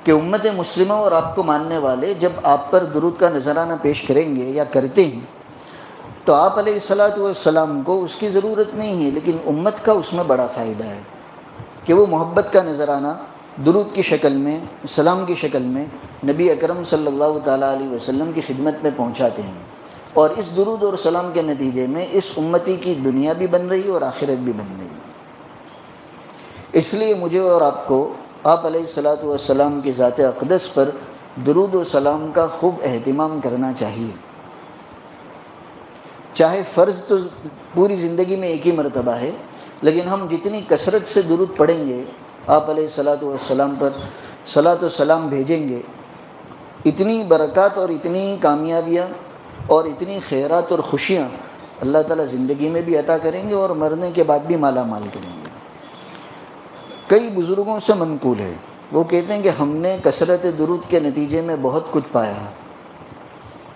کہ امت مسلمہ اور آپ کو ماننے والے جب آپ پر درود کا نذرانہ پیش کریں گے یا کرتے ہیں تو آپ علیہ الصلاۃ والسلام کو اس کی ضرورت نہیں ہے، لیکن امت کا اس میں بڑا فائدہ ہے کہ وہ محبت کا نذرانہ درود کی شکل میں، سلام کی شکل میں نبی اکرم صلی اللہ تعالیٰ علیہ وسلم کی خدمت میں پہنچاتے ہیں، اور اس درود اور سلام کے نتیجے میں اس امتی کی دنیا بھی بن رہی ہے اور آخرت بھی بن رہی ہے۔ اس لیے مجھے اور آپ کو آپ علیہ الصلاۃ والسلام کی ذات اقدس پر درود و سلام کا خوب اہتمام کرنا چاہیے۔ چاہے فرض تو پوری زندگی میں ایک ہی مرتبہ ہے، لیکن ہم جتنی کثرت سے درود پڑھیں گے، آپ علیہ الصلاۃ والسلام پر صلاۃ و سلام بھیجیں گے، اتنی برکات اور اتنی کامیابیاں اور اتنی خیرات اور خوشیاں اللہ تعالیٰ زندگی میں بھی عطا کریں گے اور مرنے کے بعد بھی مالا مال کریں گے۔ کئی بزرگوں سے منقول ہے، وہ کہتے ہیں کہ ہم نے کثرت درود کے نتیجے میں بہت کچھ پایا۔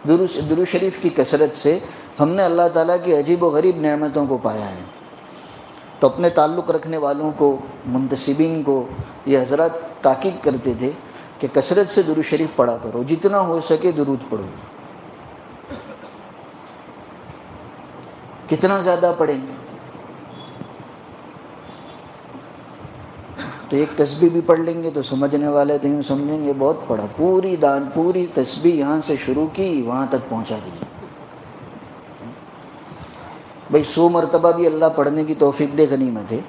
درود شریف کی کثرت سے ہم نے اللہ تعالیٰ کی عجیب و غریب نعمتوں کو پایا ہے۔ تو اپنے تعلق رکھنے والوں کو، منتسبین کو یہ حضرات تاکید کرتے تھے کہ کثرت سے درود شریف پڑھا کرو، جتنا ہو سکے درود پڑھو۔ کتنا زیادہ پڑھیں گے تو ایک تسبیح بھی پڑھ لیں گے تو سمجھنے والے تو یوں سمجھیں گے بہت پڑھا، پوری تسبیح یہاں سے شروع کی وہاں تک پہنچا دی۔ بھئی 100 مرتبہ بھی اللہ پڑھنے کی توفیق دے، غنیمت ہے،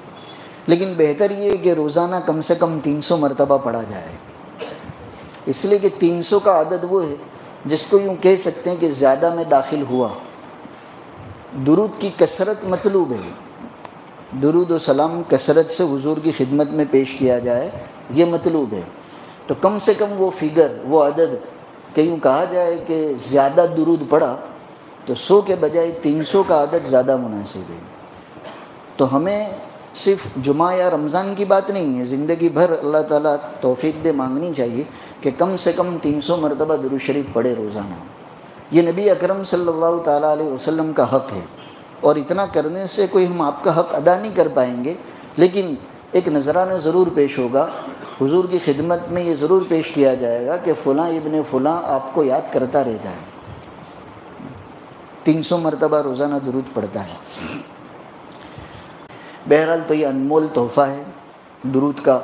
لیکن بہتر یہ ہے کہ روزانہ کم سے کم 300 مرتبہ پڑھا جائے، اس لیے کہ 300 کا عدد وہ ہے جس کو یوں کہہ سکتے ہیں کہ زیادہ میں داخل ہوا۔ درود کی کثرت مطلوب ہے، درود و سلام کثرت سے حضور کی خدمت میں پیش کیا جائے، یہ مطلوب ہے۔ تو کم سے کم وہ فگر، وہ عدد کہ یوں کہا جائے کہ زیادہ درود پڑھا تو 100 کے بجائے 300 کا عدد زیادہ مناسب ہے۔ تو ہمیں صرف جمعہ یا رمضان کی بات نہیں ہے، زندگی بھر اللہ تعالیٰ توفیق دے مانگنی چاہیے کہ کم سے کم 300 مرتبہ درود شریف پڑھے روزانہ۔ یہ نبی اکرم صلی اللہ تعالیٰ علیہ وسلم کا حق ہے، اور اتنا کرنے سے کوئی ہم آپ کا حق ادا نہیں کر پائیں گے، لیکن ایک نذرانہ ضرور پیش ہوگا، حضور کی خدمت میں یہ ضرور پیش کیا جائے گا کہ فلاں ابن فلاں آپ کو یاد کرتا رہتا ہے، 300 مرتبہ روزانہ درود پڑھتا ہے۔ بہرحال تو یہ انمول تحفہ ہے درود کا،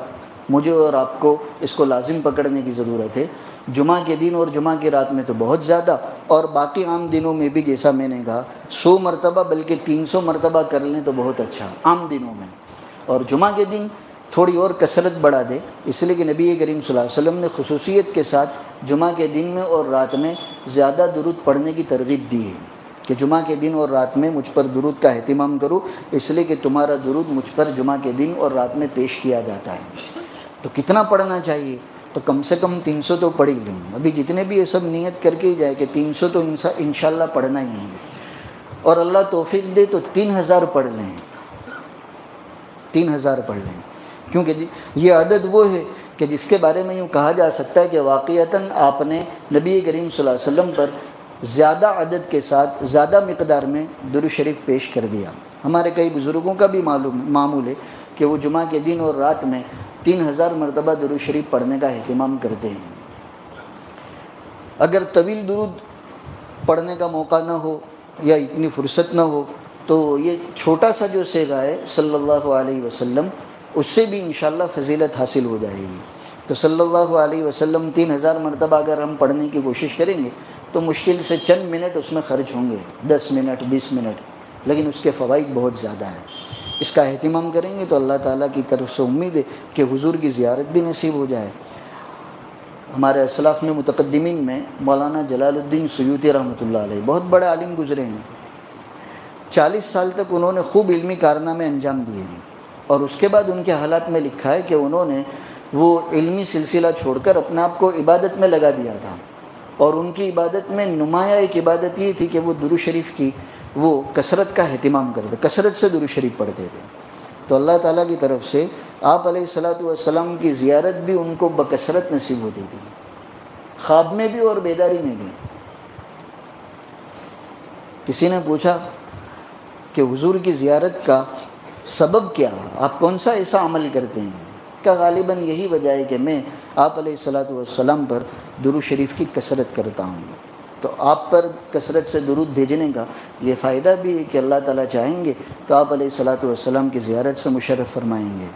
مجھے اور آپ کو اس کو لازم پکڑنے کی ضرورت ہے۔ جمعہ کے دن اور جمعہ کی رات میں تو بہت زیادہ، اور باقی عام دنوں میں بھی جیسا میں نے کہا 100 مرتبہ بلکہ 300 مرتبہ کر لیں تو بہت اچھا عام دنوں میں، اور جمعہ کے دن تھوڑی اور کثرت بڑھا دے، اس لیے کہ نبی کریم صلی اللہ علیہ وسلم نے خصوصیت کے ساتھ جمعہ کے دن میں اور رات میں زیادہ درود پڑھنے کی ترغیب دی ہے کہ جمعہ کے دن اور رات میں مجھ پر درود کا اہتمام کرو، اس لیے کہ تمہارا درود مجھ پر جمعہ کے دن اور رات میں پیش کیا جاتا ہے۔ تو کتنا پڑھنا چاہیے؟ تو کم سے کم 300 تو پڑھ ہی لیں۔ ابھی جتنے بھی یہ سب نیت کر کے ہی جائے کہ 300 تو انشاءاللہ پڑھنا ہی ہے، اور اللہ توفیق دے تو 3000 پڑھ لیں، 3000 پڑھ لیں، کیونکہ یہ عدد وہ ہے کہ جس کے بارے میں یوں کہا جا سکتا ہے کہ واقعتاً آپ نے نبی کریم صلی اللہ علیہ وسلم پر زیادہ عدد کے ساتھ زیادہ مقدار میں درود شریف پیش کر دیا۔ ہمارے کئی بزرگوں کا بھی معمول ہے کہ وہ جمعہ کے دن اور رات میں 3000 مرتبہ درود شریف پڑھنے کا اہتمام کرتے ہیں۔ اگر طویل درود پڑھنے کا موقع نہ ہو یا اتنی فرصت نہ ہو تو یہ چھوٹا سا جو صیغہ ہے صلی اللہ علیہ وسلم، اس سے بھی انشاءاللہ فضیلت حاصل ہو جائے گی۔ تو صلی اللہ علیہ وسلم 3000 مرتبہ اگر ہم پڑھنے کی کوشش کریں گے تو مشکل سے چند منٹ اس میں خرچ ہوں گے، 10 منٹ 20 منٹ، لیکن اس کے فوائد بہت زیادہ ہیں۔ اس کا اہتمام کریں گے تو اللہ تعالیٰ کی طرف سے امید ہے کہ حضور کی زیارت بھی نصیب ہو جائے۔ ہمارے اسلاف میں متقدمین میں مولانا جلال الدین سیوطی رحمۃ اللہ علیہ بہت بڑے عالم گزرے ہیں، 40 سال تک انہوں نے خوب علمی کارنامے انجام دیے ہیں، اور اس کے بعد ان کے حالات میں لکھا ہے کہ انہوں نے وہ علمی سلسلہ چھوڑ کر اپنے آپ کو عبادت میں لگا دیا تھا، اور ان کی عبادت میں نمایاں ایک عبادت یہ تھی کہ وہ درود شریف کی وہ کثرت کا اہتمام کرتے، کثرت سے درود شریف پڑھتے تھے۔ تو اللہ تعالیٰ کی طرف سے آپ علیہ الصلاۃ والسلام کی زیارت بھی ان کو بکثرت نصیب ہوتی تھی، خواب میں بھی اور بیداری میں بھی۔ کسی نے پوچھا کہ حضور کی زیارت کا سبب کیا، آپ کون سا ایسا عمل کرتے ہیں؟ کا غالباً یہی وجہ ہے کہ میں آپ علیہ الصلاۃ والسلام پر درود شریف کی کثرت کرتا ہوں۔ تو آپ پر کثرت سے درود بھیجنے کا یہ فائدہ بھی ہے کہ اللہ تعالیٰ چاہیں گے تو آپ علیہ الصلاۃ والسلام کی زیارت سے مشرف فرمائیں گے۔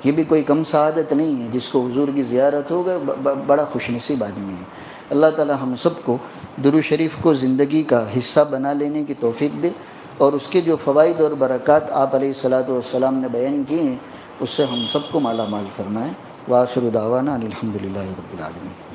یہ بھی کوئی کم سعادت نہیں ہے، جس کو حضور کی زیارت ہو گئے بڑا خوش نصیب آدمی ہے۔ اللہ تعالیٰ ہم سب کو درود شریف کو زندگی کا حصہ بنا لینے کی توفیق دے، اور اس کے جو فوائد اور برکات آپ علیہ الصلاۃ والسلام نے بیان کیے ہیں اس سے ہم سب کو مالا مال فرمائے۔ وآخر دعوانا ان الحمد للہ رب العالمین۔